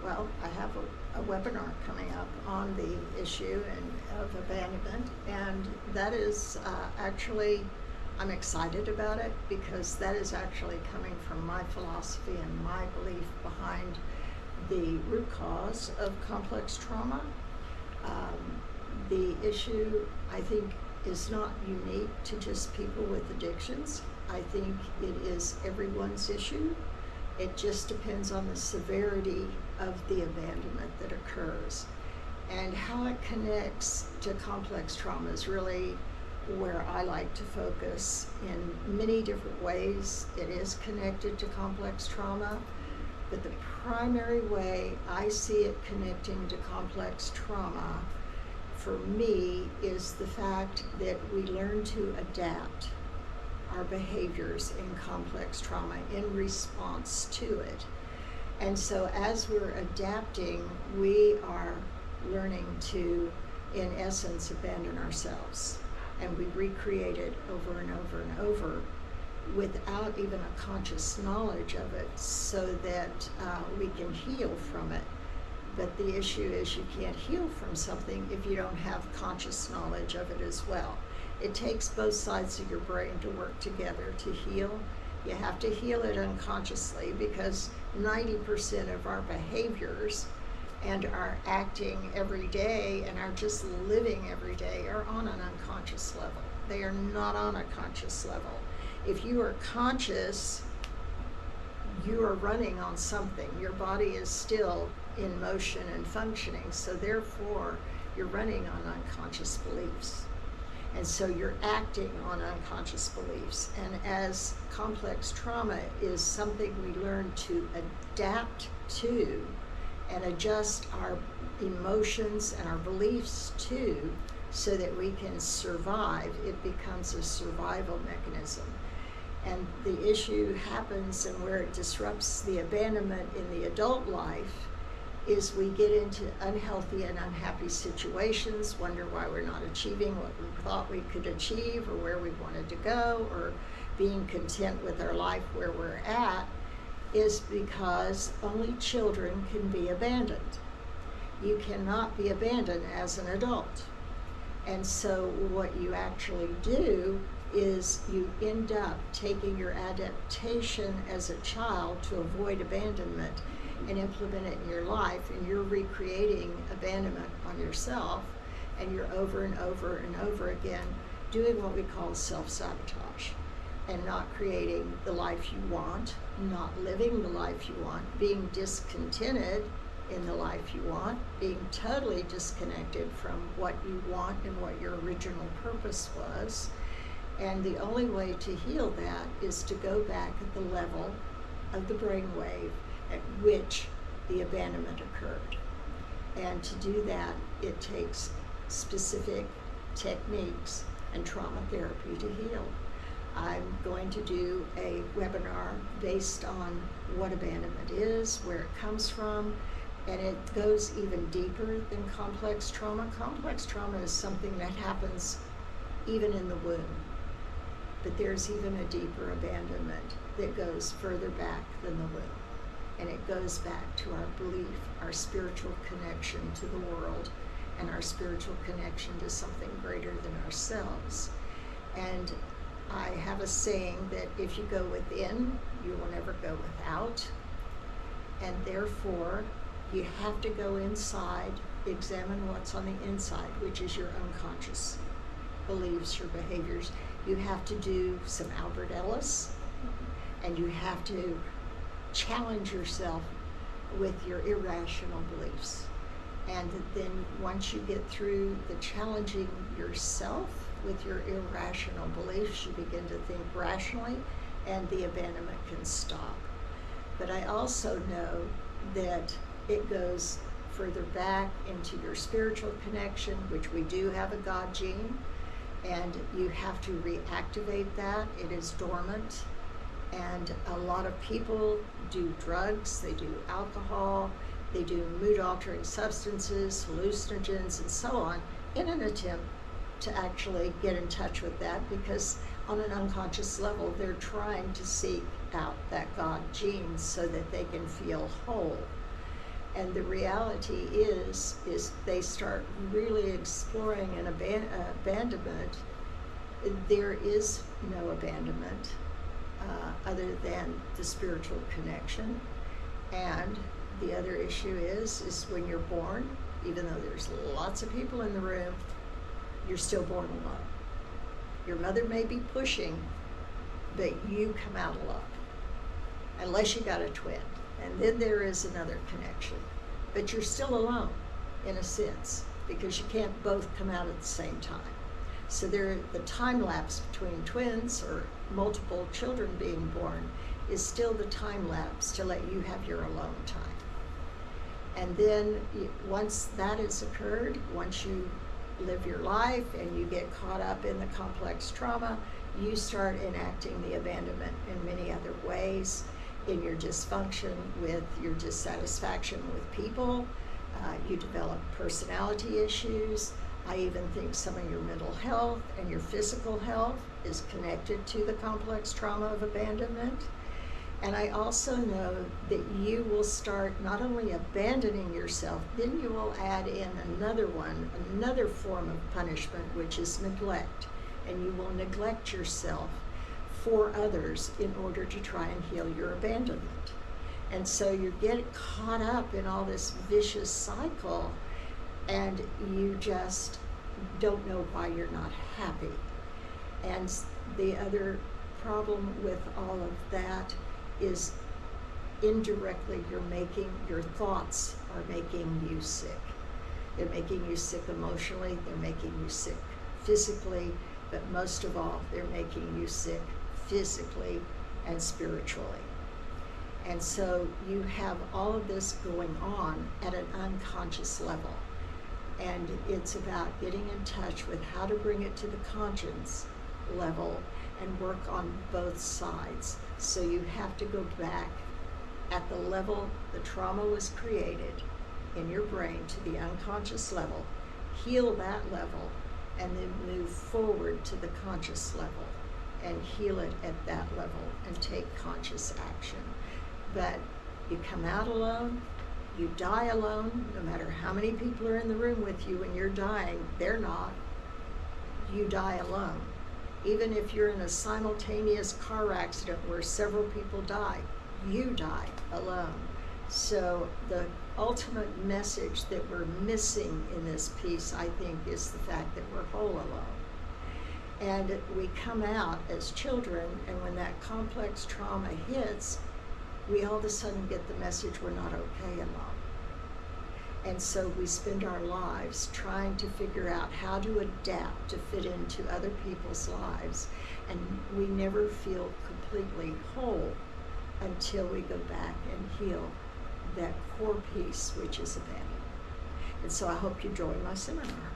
Well, I have a webinar coming up on the issue of abandonment, and that is actually, I'm excited about it because that is actually coming from my philosophy and my belief behind the root cause of complex trauma. The issue, I think, is not unique to just people with addictions. I think it is everyone's issue. It just depends on the severity of the abandonment that occurs. And how it connects to complex trauma is really where I like to focus in many different ways. It is connected to complex trauma, but the primary way I see it connecting to complex trauma for me is the fact that we learn to adapt our behaviors in complex trauma in response to it. And so as we're adapting, we are learning to, in essence, abandon ourselves. And we recreate it over and over and over without even a conscious knowledge of it, so that we can heal from it. But the issue is you can't heal from something if you don't have conscious knowledge of it as well. It takes both sides of your brain to work together to heal. You have to heal it unconsciously because 90% of our behaviors and our acting every day and our just living every day are on an unconscious level. They are not on a conscious level. If you are conscious, you are running on something. Your body is still in motion and functioning, so therefore you're running on unconscious beliefs. And so you're acting on unconscious beliefs. And as complex trauma is something we learn to adapt to and adjust our emotions and our beliefs to so that we can survive, it becomes a survival mechanism. And the issue happens, and where it disrupts the abandonment in the adult life, is we get into unhealthy and unhappy situations, wonder why we're not achieving what we thought we could achieve or where we wanted to go, or being content with our life where we're at, is because only children can be abandoned. You cannot be abandoned as an adult. And so what you actually do is you end up taking your adaptation as a child to avoid abandonment and implement it in your life, and you're recreating abandonment on yourself, and you're over and over and over again doing what we call self-sabotage and not creating the life you want, not living the life you want, being discontented in the life you want, being totally disconnected from what you want and what your original purpose was. And the only way to heal that is to go back at the level of the brainwave at which the abandonment occurred. And to do that, it takes specific techniques and trauma therapy to heal. I'm going to do a webinar based on what abandonment is, where it comes from, and it goes even deeper than complex trauma. Complex trauma is something that happens even in the womb, but there's even a deeper abandonment that goes further back than the womb. And it goes back to our belief, our spiritual connection to the world, and our spiritual connection to something greater than ourselves. And I have a saying that if you go within, you will never go without. And therefore, you have to go inside, examine what's on the inside, which is your unconscious beliefs, your behaviors. You have to do some Albert Ellis, and you have to challenge yourself with your irrational beliefs. And then once you get through the challenging yourself with your irrational beliefs, you begin to think rationally, and the abandonment can stop. But I also know that it goes further back into your spiritual connection, which we do have a God gene, and you have to reactivate that. It is dormant. And a lot of people do drugs, they do alcohol, they do mood-altering substances, hallucinogens, and so on, in an attempt to actually get in touch with that, because on an unconscious level, they're trying to seek out that God gene so that they can feel whole. And the reality is they start really exploring an abandonment. There is no abandonment other than the spiritual connection. And the other issue is when you're born, even though there's lots of people in the room, you're still born alone. Your mother may be pushing, but you come out alone, unless you got a twin. And then there is another connection. But you're still alone, in a sense, because you can't both come out at the same time. So the time lapse between twins or multiple children being born is still the time lapse to let you have your alone time. And then once that has occurred, once you live your life and you get caught up in the complex trauma, you start enacting the abandonment in many other ways, in your dysfunction, with your dissatisfaction with people. You develop personality issues. I even think some of your mental health and your physical health is connected to the complex trauma of abandonment. And I also know that you will start not only abandoning yourself, then you will add in another form of punishment, which is neglect. And you will neglect yourself for others in order to try and heal your abandonment. And so you get caught up in all this vicious cycle, and you just don't know why you're not happy. And the other problem with all of that is indirectly your thoughts are making you sick. They're making you sick emotionally, they're making you sick physically, but most of all, they're making you sick physically and spiritually. And so you have all of this going on at an unconscious level. And it's about getting in touch with how to bring it to the conscious level and work on both sides. So you have to go back at the level the trauma was created in your brain to the unconscious level, heal that level, and then move forward to the conscious level and heal it at that level and take conscious action. But you come out alone, you die alone, no matter how many people are in the room with you when you're dying, they're not. You die alone. Even if you're in a simultaneous car accident where several people die, you die alone. So the ultimate message that we're missing in this piece, I think, is the fact that we're whole alone. And we come out as children, and when that complex trauma hits, we all of a sudden get the message we're not okay alone. And so we spend our lives trying to figure out how to adapt to fit into other people's lives. And we never feel completely whole until we go back and heal that core piece, which is abandonment. And so I hope you join my seminar.